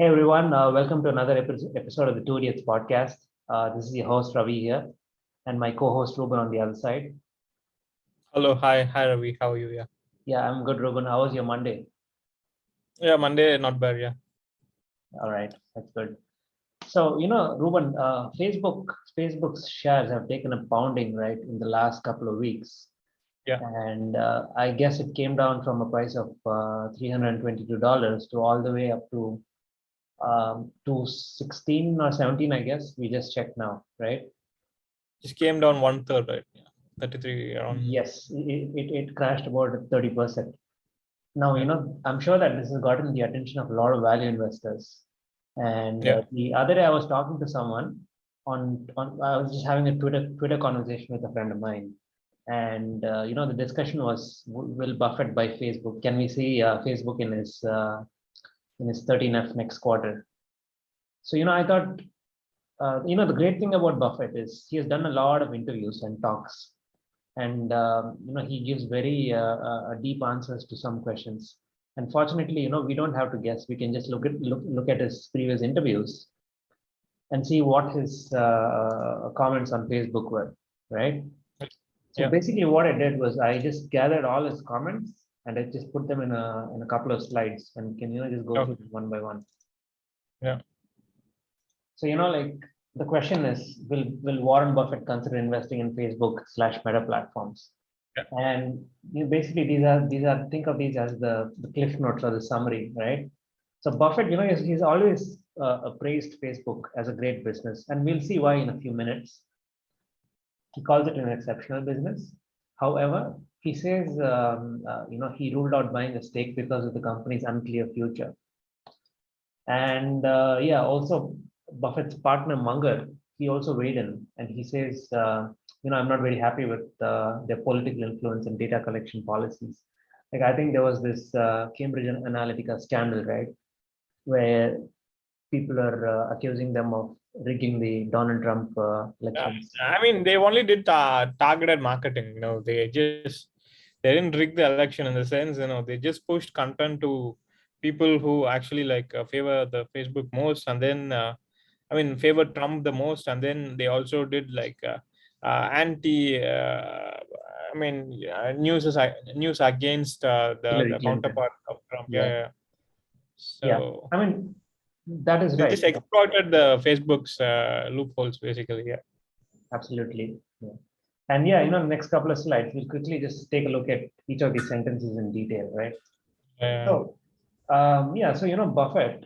Hey everyone, welcome to another episode of the Two Idiots podcast. This is your host Ravi here, and my co-host Ruben on the other side. Hello, hi Ravi. How are you? Yeah, I'm good, Ruben. How was your Monday? Monday not bad. All right, that's good. So Ruben, Facebook's shares have taken a pounding, right, in the last couple of weeks, Yeah. and I guess it came down from a price of $322 to all the way up to 16 or 17, I guess. We just checked now, right? Just came down 1/3, right? 33 around. Yes, it crashed about 30%. Now, I'm sure that this has gotten the attention of a lot of value investors. And Yeah. the other day I was talking to someone on I was just having a Twitter conversation with a friend of mine. And the discussion was, will Buffett buy Facebook? Can we see Facebook in his 13F next quarter? So, I thought, the great thing about Buffett is he has done a lot of interviews and talks, and he gives very deep answers to some questions. Unfortunately, we don't have to guess. We can just look at his previous interviews and see what his comments on Facebook were, right? So Yeah. basically, what I did was I just gathered all his comments and I just put them in a couple of slides, and can just go through them one by one. Yeah. So like the question is, will Warren Buffett consider investing in Facebook/Meta platforms? Yeah. And basically these are think of these as the cliff notes or the summary, right? So Buffett, he's always praised Facebook as a great business, and we'll see why in a few minutes. He calls it an exceptional business. However, he says he ruled out buying a stake because of the company's unclear future. And also Buffett's partner Munger, he also weighed in, and he says, I'm not very happy with their political influence and data collection policies. Like, I think there was this Cambridge Analytica scandal, right, where people are accusing them of rigging the Donald Trump elections. I mean, they only did targeted marketing. They didn't rig the election in the sense. They just pushed content to people who actually favor the Facebook most, and then favor Trump the most, and then they also did anti. News against Hillary the Clinton. counterpart of Trump. Yeah. So I mean, that is they right. just exploited the Facebook's loopholes, basically. Yeah. Absolutely. Yeah. And next couple of slides, we'll quickly just take a look at each of these sentences in detail, right? So, Buffett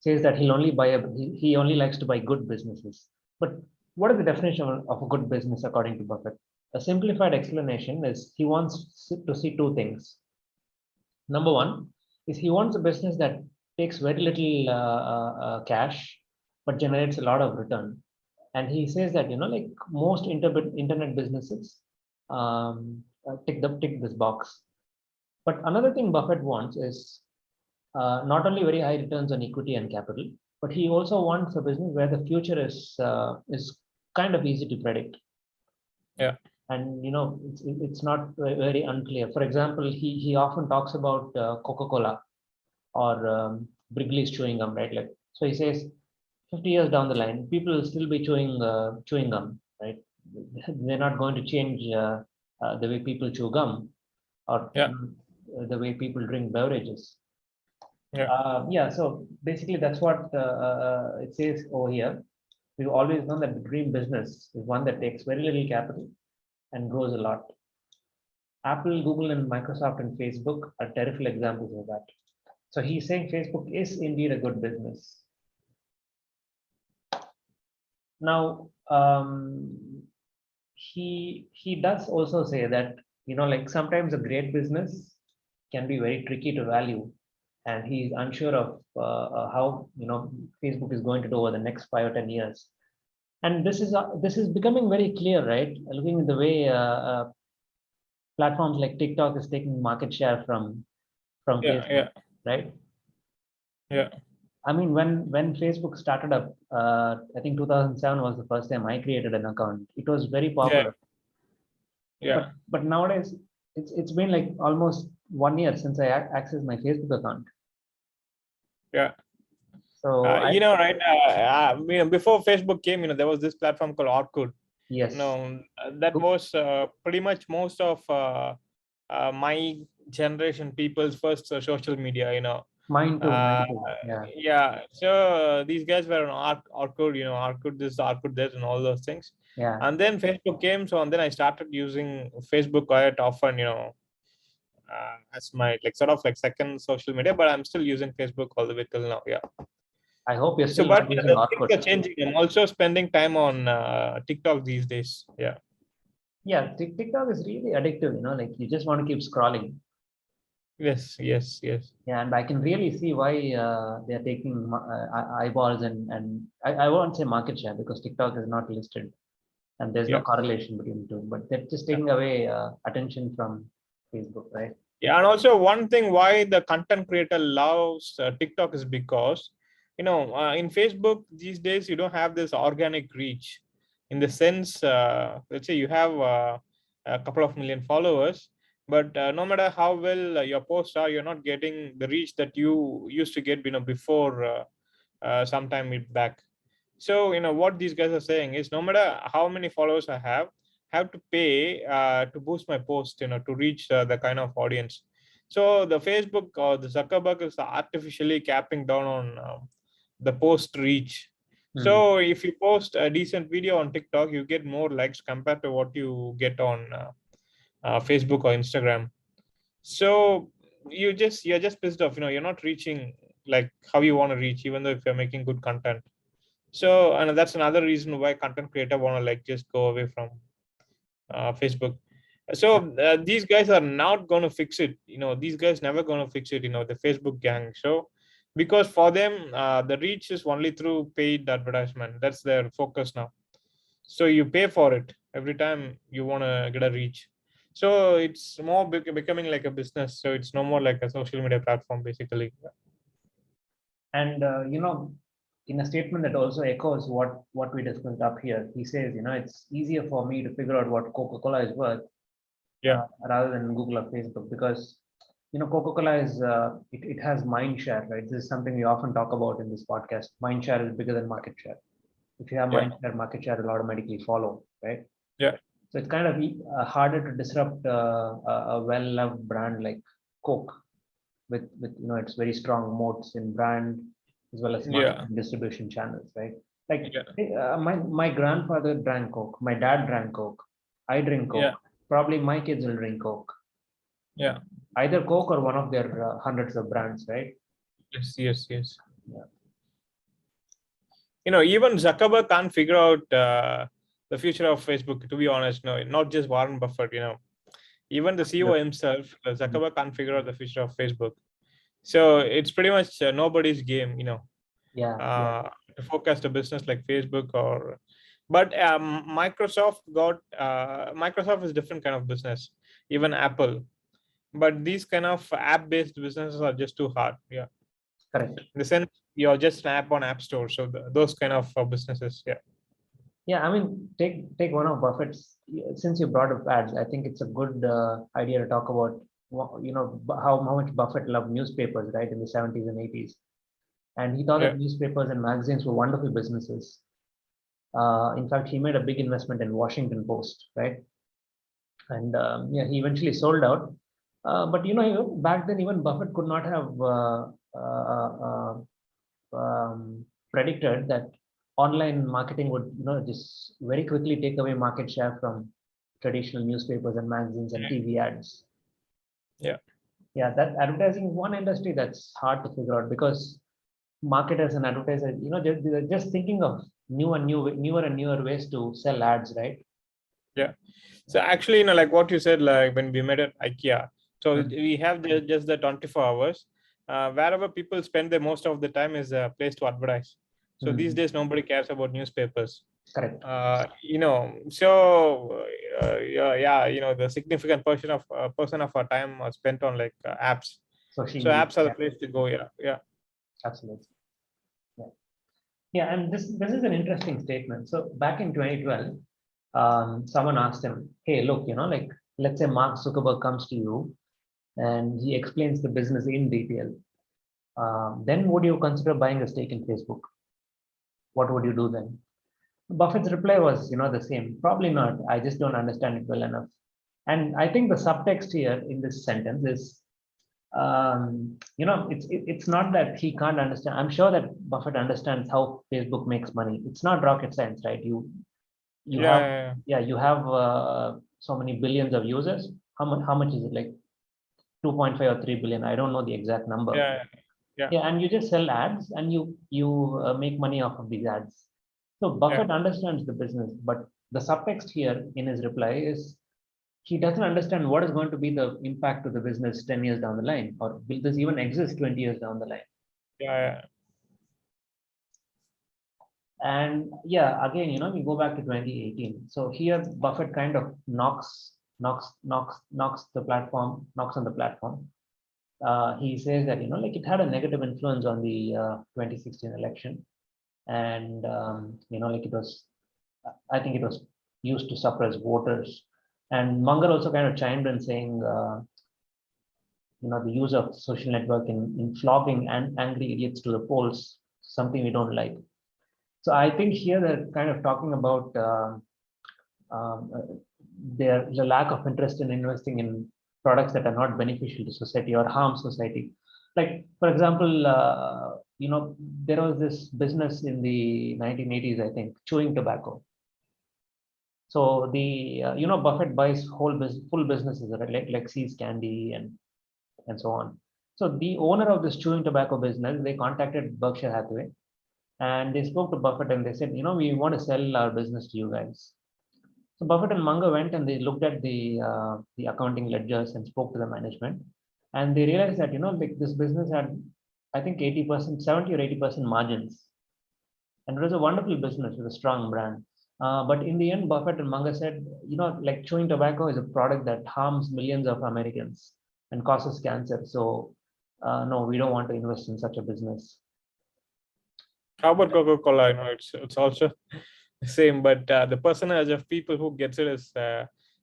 says that he only likes to buy good businesses. But what is the definition of a good business according to Buffett? A simplified explanation is he wants to see two things. Number one is he wants a business that takes very little cash but generates a lot of return. And he says that like most internet businesses tick this box. But another thing Buffett wants is not only very high returns on equity and capital, but he also wants a business where the future is kind of easy to predict. Yeah. And it's not very unclear. For example, he often talks about Coca-Cola or Wrigley's chewing gum, right? Like, so he says 50 years down the line, people will still be chewing gum, right? They're not going to change the way people chew gum or the way people drink beverages. So basically that's what it says over here. We've always known that the dream business is one that takes very little capital and grows a lot. Apple, Google, and Microsoft and Facebook are terrible examples of that. So he's saying Facebook is indeed a good business. Now, he does also say that like sometimes a great business can be very tricky to value, and he's unsure of how Facebook is going to do over the next 5 or 10 years. And this is becoming very clear, right? Looking at the way platforms like TikTok is taking market share from Facebook, right? Yeah. I mean, when Facebook started up, I think 2007 was the first time I created an account. It was very popular. Yeah. But nowadays, it's been like almost 1 year since I accessed my Facebook account. Yeah. So I, Right? Before Facebook came, there was this platform called Orkut. yes, That was pretty much most of my generation people's first social media. mine too, Uh, mine too. Yeah, yeah. So these guys were on Orkut, Orkut this, Orkut that, and all those things. yeah. And then Facebook came, so and then I started using Facebook quite often. As my like sort of like second social media, but I'm still using Facebook all the way till now. Yeah. I hope you're So, still but not using the things Orkut. are changing. I'm also spending time on TikTok these days. Yeah. Yeah, TikTok is really addictive, like you just want to keep scrolling. Yes. Yes. Yes. Yeah, and I can really see why they're taking eyeballs and I won't say market share because TikTok is not listed and there's no Yeah. correlation between the two, but they're just taking away attention from Facebook, right? Yeah, and also one thing why the content creator loves TikTok is because in Facebook these days you don't have this organic reach, in the sense, let's say you have a couple of million followers, but no matter how well your posts are, you're not getting the reach that you used to get before, some time back. So what these guys are saying is, no matter how many followers I have to pay to boost my post, to reach the kind of audience. So the Facebook or the Zuckerberg is artificially capping down on the post reach. Hmm. So if you post a decent video on TikTok, you get more likes compared to what you get on Facebook or Instagram. So you're just pissed off. You're not reaching like how you want to reach, even though if you're making good content. So, and that's another reason why content creator want to like just go away from Facebook. So these guys are not going to fix it. These guys never going to fix it. The Facebook gang. So because for them, the reach is only through paid advertisement. That's their focus now. So you pay for it every time you want to get a reach. So it's more becoming like a business. So it's no more like a social media platform, basically. And in a statement that also echoes what we discussed up here, he says, it's easier for me to figure out what Coca-Cola is worth Yeah. rather than Google or Facebook because Coca-Cola is it has mind share, right? This is something we often talk about in this podcast. Mind share is bigger than market share. If you have Yeah. mind share, market share will automatically follow, right? Yeah. So it's kind of harder to disrupt a well-loved brand like Coke with its very strong moats in brand as well as market Yeah. and distribution channels, right? Like Yeah. my grandfather drank Coke, my dad drank Coke, I drink Yeah. Coke. Probably my kids will drink Coke. Yeah. Either Coke or one of their hundreds of brands, right? Yes. Yes. Yes. Yeah. Even Zuckerberg can't figure out the future of Facebook, to be honest. No, not just Warren Buffett. Even the CEO himself, Zuckerberg can't figure out the future of Facebook. So it's pretty much nobody's game, Yeah. Yeah. to forecast a business like Facebook or. But Microsoft is different kind of business. Even Apple, but these kind of app-based businesses are just too hard. Yeah, Correct. in the sense you're just an app on App Store, so those kind of businesses. Yeah. Yeah. I mean, take one of Buffett's. Since you brought up ads, I think it's a good idea to talk about how much Buffett loved newspapers, right, in the 70s and 80s, and he thought Yeah. that newspapers and magazines were wonderful businesses. In fact, he made a big investment in Washington Post, right? And yeah, he eventually sold out. But back then, even Buffett could not have predicted that online marketing would, just very quickly take away market share from traditional newspapers and magazines and TV ads. Yeah. Yeah, that advertising is one industry that's hard to figure out because marketers and advertisers, they're just thinking of newer and newer ways to sell ads, right? Yeah. So actually, like what you said, like when we met at IKEA, so Mm. we have just the 24 hours. Wherever people spend the most of the time is a place to advertise. So these Mm. days, nobody cares about newspapers. Correct. So yeah, the significant portion of our time are spent on like apps. Social So media. apps are the Yeah, place to go. Yeah. Yeah. absolutely. Yeah. Yeah, and this is an interesting statement. So back in 2012, someone asked him, "Hey, look, like let's say Mark Zuckerberg comes to you and he explains the business in detail. then would you consider buying a stake in Facebook? What would you do then? Buffett's reply was, the same. Probably not. I just don't understand it well enough. And I think the subtext here in this sentence is, it's not that he can't understand. I'm sure that Buffett understands how Facebook makes money. It's not rocket science, right? You have, you have so many billions of users. How much is it? Like 2.5 or 3 billion? I don't know the exact number. Yeah, and you just sell ads and you make money off of these ads. So Buffett understands the business, but the subtext here in his reply is he doesn't understand what is going to be the impact to the business 10 years down the line, or will this even exist 20 years down the line? And again, we go back to 2018. So here Buffett kind of knocks the platform, knocks on the platform. He says that, it had a negative influence on the 2016 election. And, I think it was used to suppress voters. And Munger also kind of chimed in saying, the use of social network in flogging and angry idiots to the polls, something we don't like. So I think here they're kind of talking about there's a lack of interest in investing in products that are not beneficial to society or harm society. Like, for example, there was this business in the 1980s, I think, chewing tobacco. So Buffett buys full businesses, right? Like See's Candy and so on. So the owner of this chewing tobacco business, they contacted Berkshire Hathaway, and they spoke to Buffett and they said, we want to sell our business to you guys. So Buffett and Munger went and they looked at the accounting ledgers and spoke to the management, and they realized that like this business had, I think, 80%, 70 or 80% margins, and it was a wonderful business with a strong brand. But in the end, Buffett and Munger said, like chewing tobacco is a product that harms millions of Americans and causes cancer. So no, we don't want to invest in such a business. How about Coca-Cola? It's also the same, but the percentage of people who gets it is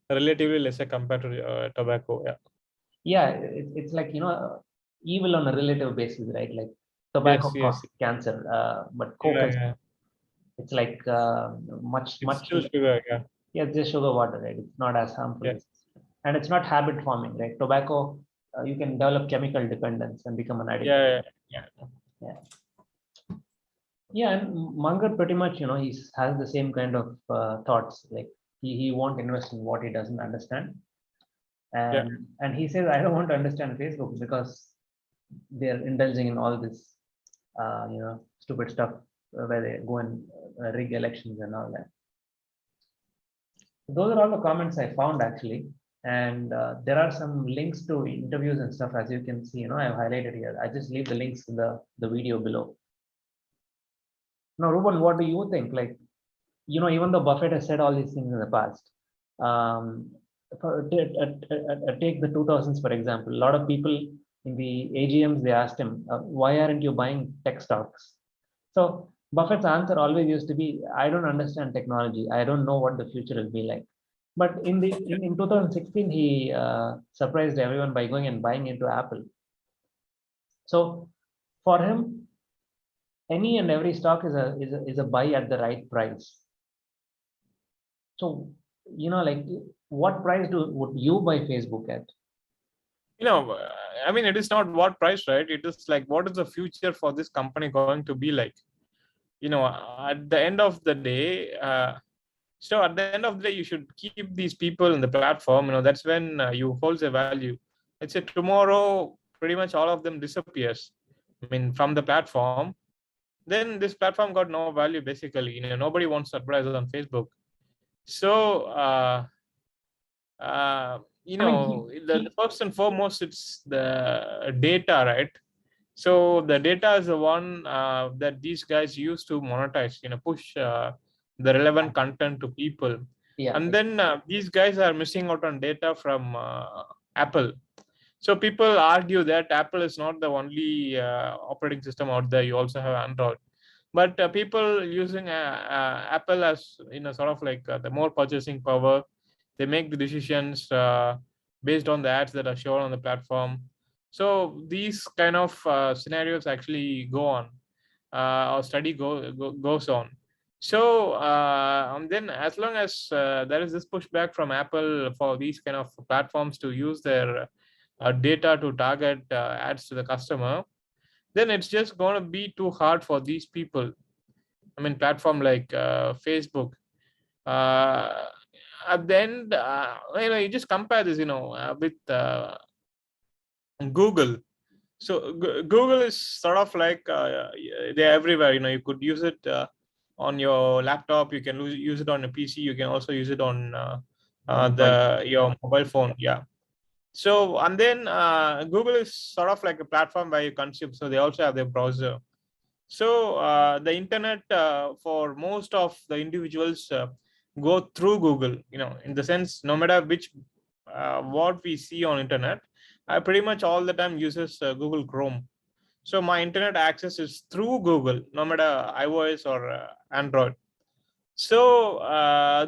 relatively lesser compared to tobacco. Yeah, it's like evil on a relative basis, right? Like tobacco causes cancer, but Coke it's like much still sugar. Yeah, it's just sugar water, right? It's not as harmful, and it's not habit forming, right? Tobacco, you can develop chemical dependence and become an addict. Yeah, and Munger pretty much, he has the same kind of thoughts. Like he won't invest in what he doesn't understand, and he says, I don't want to understand Facebook because they're indulging in all this, stupid stuff where they go and rig elections and all that. Those are all the comments I found actually, and there are some links to interviews and stuff, as you can see. I've highlighted here. I just leave the links in the video below. Now, Ruben, what do you think? Like, even though Buffett has said all these things in the past, take the 2000s, for example. A lot of people in the AGMs, they asked him, why aren't you buying tech stocks? So Buffett's answer always used to be, I don't understand technology. I don't know what the future will be like. But in 2016, he surprised everyone by going and buying into Apple. So for him, any and every stock is a buy at the right price. So, like, what price would you buy Facebook at? I mean, it is not what price, right? It is like, what is the future for this company going to be like? At the end of the day, you should keep these people in the platform. That's when you hold the value. Let's say tomorrow, pretty much all of them disappears. I mean, from the platform, then this platform got no value basically. Nobody wants to advertise on Facebook. So, the first and foremost, it's the data, right? So the data is the one that these guys use to monetize, push the relevant content to people. And then these guys are missing out on data from Apple. So people argue that Apple is not the only operating system out there. You also have Android. But people using Apple as sort of like the more purchasing power, they make the decisions based on the ads that are shown on the platform. So these kind of scenarios actually go on, or study goes on. So and then as long as there is this pushback from Apple for these kind of platforms to use their data to target ads to the customer, then it's just going to be too hard for these people. I mean, platform like Facebook. Uh, at the end, you just compare this, with Google. So Google is sort of like they're everywhere. You could use it on your laptop. You can use it on a PC. You can also use it on Mobile. your mobile phone. Yeah. So and then Google is sort of like a platform where you consume. So they also have their browser. So the internet for most of the individuals go through Google. In the sense, no matter which what we see on internet, I pretty much all the time uses Google Chrome. So my internet access is through Google, no matter iOS or Android. So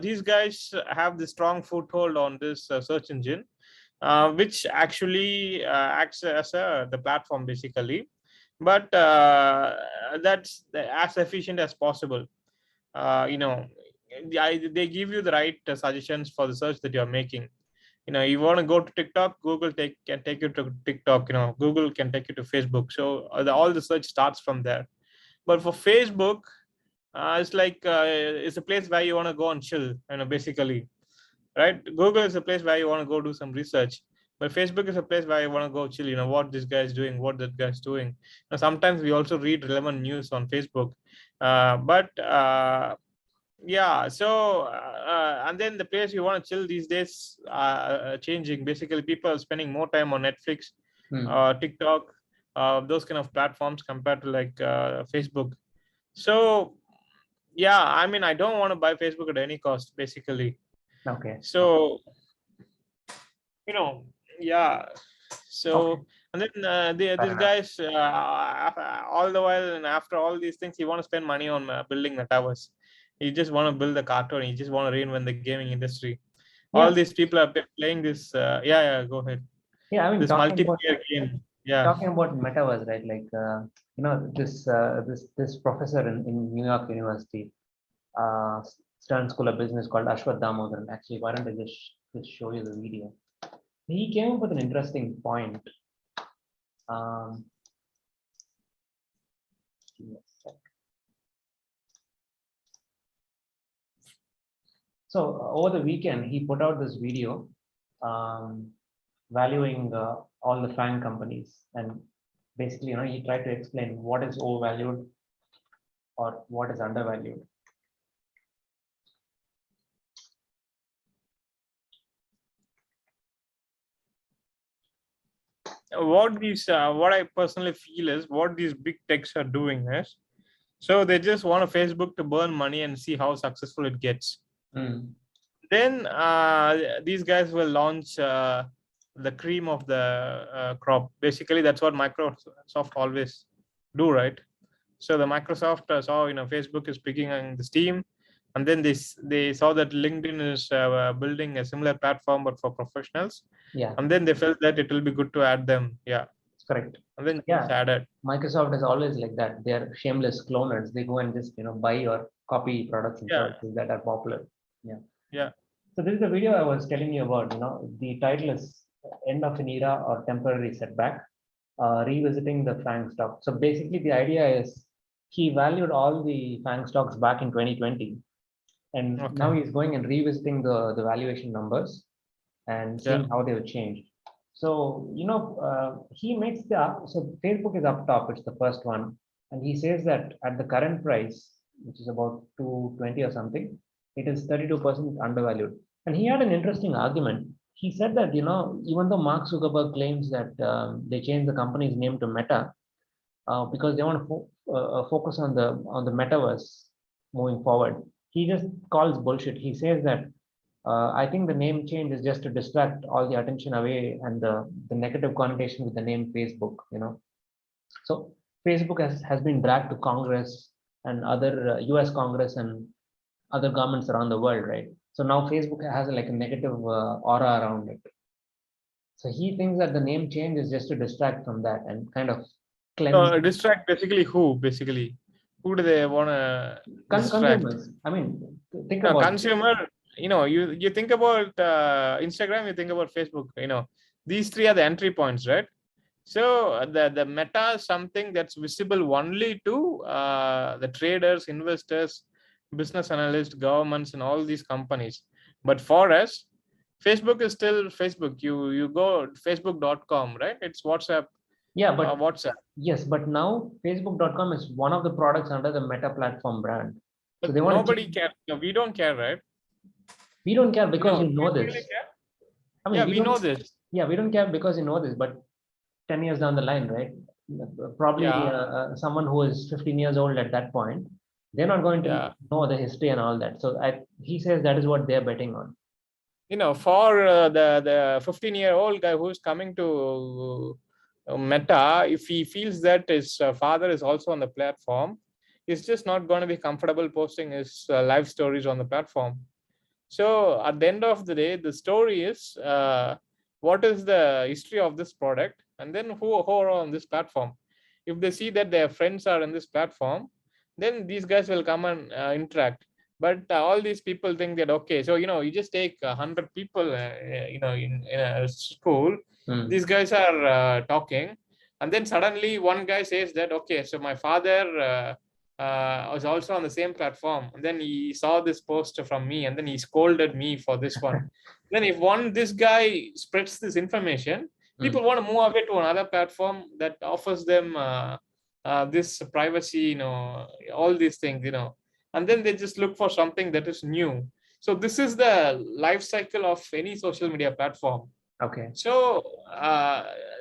these guys have the strong foothold on this search engine, which actually acts as the platform basically. But that's as efficient as possible. uh, you know they give you the right suggestions for the search that you're making. You want to go to TikTok, Google can take you to TikTok. Google can take you to Facebook. So all the search starts from there. But for Facebook, it's like it's a place where you want to go and chill, basically, right? Google is a place where you want to go do some research, but Facebook is a place where you want to go chill. What this guy is doing, what that guy is doing. Sometimes we also read relevant news on Facebook, but yeah. So and then the place you want to chill these days changing. Basically, people are spending more time on Netflix, TikTok, those kind of platforms compared to like Facebook. So yeah, I mean, I don't want to buy Facebook at any cost, basically. Okay. So you know yeah. Okay. So and then Fair these enough. guys, all the while, and after all these things, you want to spend money on building the towers. You just want to build the cartoon. You just want to reinvent the gaming industry. All Yeah. these people are playing this. Yeah, go ahead. Yeah. I mean, This multiplayer game. Yeah. talking about metaverse, right? Like, this professor in New York University, uh, Stern School of Business, called Ashwath Damodaran. Actually, why don't I just show you the video? He came up with an interesting point. Um, give me a sec. So over the weekend, he put out this video um, valuing all the FANG companies, and basically, he tried to explain what is overvalued or what is undervalued. What I personally feel is what these big techs are doing is, so they just want a Facebook to burn money and see how successful it gets. Mm. Then these guys will launch the cream of the crop. Basically, that's what Microsoft always do, right? So the Microsoft saw, Facebook is picking on the Steam, and then they saw that LinkedIn is building a similar platform but for professionals, Yeah, and then they felt that it will be good to add them. Yeah, it's correct. and then just Yeah, added. Microsoft is always like that. They are shameless cloners. They go and just buy or copy products and Yeah, services that are popular. Yeah. yeah. So this is the video I was telling you about. The title is "End of an Era or Temporary Setback," revisiting the FANG stock. So basically, the idea is he valued all the FANG stocks back in 2020, and now Okay. he's going and revisiting the valuation numbers and Yeah. seeing how they've changed. So, he makes so Facebook is up top, it's the first one. And he says that at the current price, which is about 220 or something, it is 32% undervalued. And he had an interesting argument. He said that, even though Mark Zuckerberg claims that they changed the company's name to Meta, because they want to focus on the metaverse moving forward. He just calls bullshit. He says that I think the name change is just to distract all the attention away and the negative connotation with the name Facebook. So Facebook has been dragged to Congress and other U.S. Congress and other governments around the world, right? So now Facebook has like a negative aura around it. So he thinks that the name change is just to distract from that and kind of cleanse Distract basically who? Basically, who do they want to distract? consumers. I mean, think about it. Consumer, you think about Instagram, you think about Facebook, these three are the entry points, right? So the meta is something that's visible only to the traders, investors, business analysts, governments, and all these companies. But for us, Facebook is still Facebook. You go facebook.com, right? It's WhatsApp. Yeah, but WhatsApp. yes, but now Facebook.com is one of the products under the Meta platform brand. So But they want to nobody change. cares. No, we don't care, right? We don't care because No, you do know we really this. care? I mean, Yeah, we we know don't. this. Yeah, we don't care because you know this. But 10 years down the line, right? Probably Yeah, someone who is 15 years old at that point, they're not going to yeah. know the history and all that. So he says that is what they're betting on. For the 15-year-old guy who's coming to Meta, if he feels that his father is also on the platform, he's just not going to be comfortable posting his life stories on the platform. So at the end of the day, the story is what is the history of this product, and then who are on this platform. If they see that their friends are in this platform, then these guys will come and interact. But all these people think that, okay, so you just take 100 people in a school. Hmm. These guys are talking, and then suddenly one guy says that, okay, so my father was also on the same platform, and then he saw this post from me, and then he scolded me for this one. Then if this guy spreads this information, Hmm. people want to move away to another platform that offers them this privacy, all these things, and then they just look for something that is new. So this is the life cycle of any social media platform. Okay. So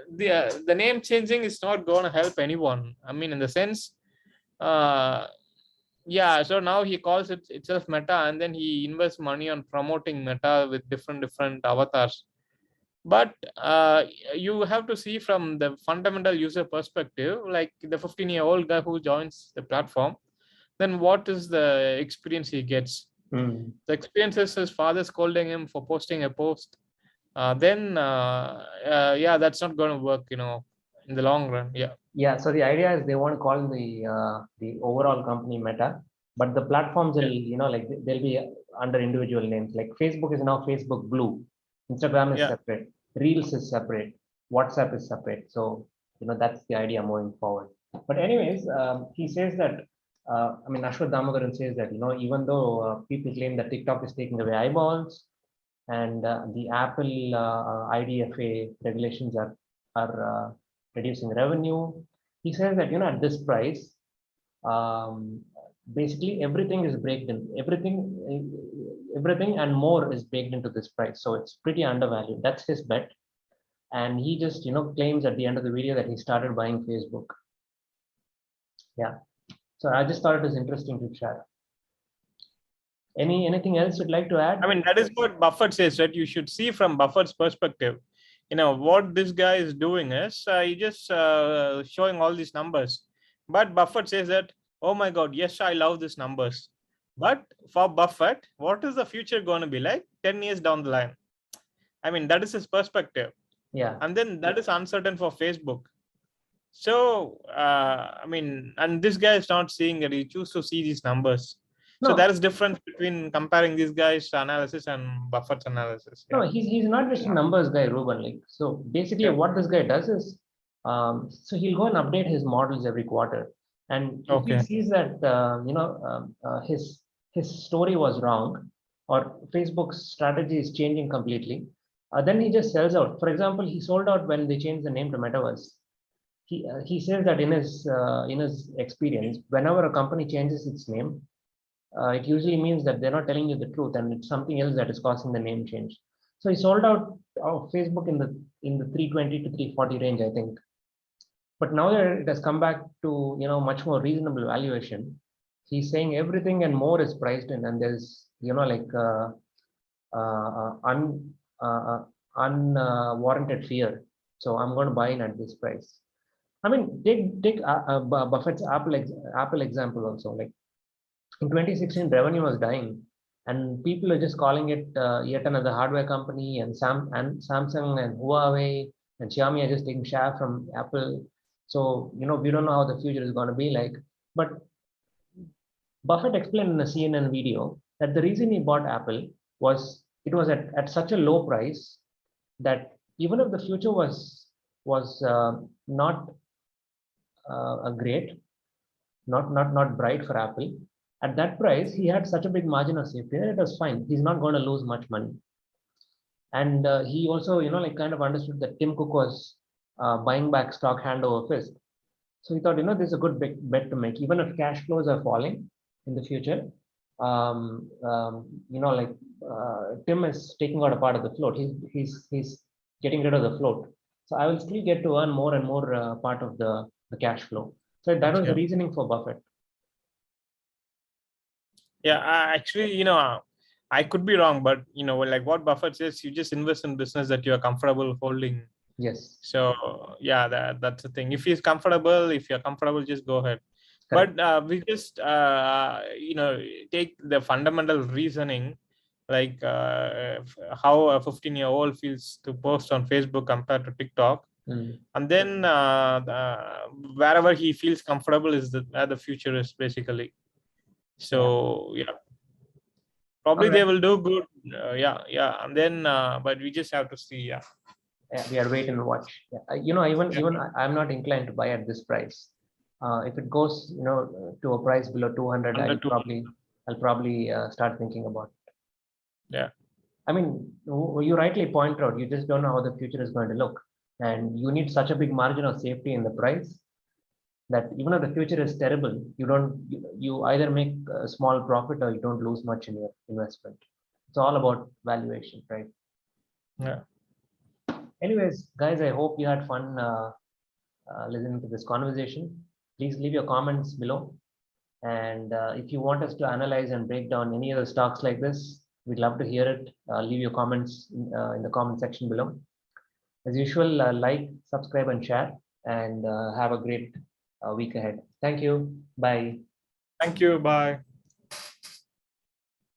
the name changing is not going to help anyone. I mean, in the sense, uh, yeah. So now he calls it itself Meta, and then he invests money on promoting Meta with different avatars. But you have to see from the fundamental user perspective, like the 15-year-old guy who joins the platform, then what is the experience he gets? Hmm. The experience is his father scolding him for posting a post. Then yeah, that's not going to work, in the long run. Yeah. Yeah, so the idea is they want to call the overall company Meta, but the platforms will, Yeah. like they'll be under individual names. Like Facebook is now Facebook Blue, Instagram is Yeah. separate, Reels is separate, WhatsApp is separate. So that's the idea moving forward. But anyways, he says that I mean Ashwath Damodaran says that even though people claim that TikTok is taking away eyeballs and the Apple IDFA regulations are reducing revenue. He says that at this price, basically everything is baked in. Everything and more is baked into this price. So it's pretty undervalued. That's his bet. And he just claims at the end of the video that he started buying Facebook. Yeah. So I just thought it was interesting to share. Anything else you'd like to add? I mean, that is what Buffett says, right? You should see from Buffett's perspective. What this guy is doing is he just showing all these numbers. But Buffett says that, oh my God, yes, I love these numbers. But for Buffett, what is the future going to be like 10 years down the line? I mean, that is his perspective. Yeah. And then that is uncertain for Facebook. So, I mean, and this guy is not seeing that, he chooses to see these numbers. So No, there is difference between comparing these guys' analysis and Buffett's analysis. no, Yeah. he's not just a numbers guy, Ruben. Like, so basically, Yeah. what this guy does is, so he'll go and update his models every quarter, and if he Okay. sees that his story was wrong, or Facebook's strategy is changing completely, then he just sells out. For example, he sold out when they changed the name to Metaverse. He says that in his experience, whenever a company changes its name, it usually means that they're not telling you the truth and it's something else that is causing the name change. So he sold out of Facebook in the 320 to 340 range, I think. But now that it has come back to much more reasonable valuation, he's saying everything and more is priced in, and there's like un unwarranted fear. So I'm going to buy in at this price. I mean, take Buffett's Apple example also. Like in 2016, revenue was dying, And people are just calling it yet another hardware company, and Samsung and Huawei and Xiaomi are just taking share from Apple. So, we don't know how the future is going to be like. But Buffett explained in a CNN video that the reason he bought Apple was it was at such a low price that even if the future was not a great, not bright for Apple, at that price he had such a big margin of safety that it was fine. He's not going to lose much money. And he also, kind of understood that Tim Cook was buying back stock hand over fist. So he thought, this is a good bet to make, even if cash flows are falling in the future. Tim is taking out a part of the float. He's getting rid of the float. So I will still get to earn more and more part of the cash flow. So that was the reasoning for Buffett. Yeah, actually, I could be wrong, but like what Buffett says, you just invest in business that you are comfortable holding. Yes. So yeah, that's the thing. If you're comfortable, just go ahead. Correct. But we just take the fundamental reasoning, like how a 15-year-old feels to post on Facebook compared to TikTok. And then wherever he feels comfortable is where the future is basically. So yeah, probably they will do good. And then but we just have to see. Yeah, we are wait and watch. Even I'm not inclined to buy at this price. If it goes to a price below 200, I'll probably start thinking about it. Yeah, I mean, you rightly point out, you just don't know how the future is going to look, and you need such a big margin of safety in the price that even if the future is terrible, you either make a small profit or you don't lose much in your investment. It's all about valuation, right? Yeah. Anyways, guys, I hope you had fun listening to this conversation. Please leave your comments below. And if you want us to analyze and break down any other stocks like this, we'd love to hear it. Leave your comments in the comment section below. As usual, like, subscribe, and share. And have a great week ahead. Thank you. Bye. Thank you. Bye.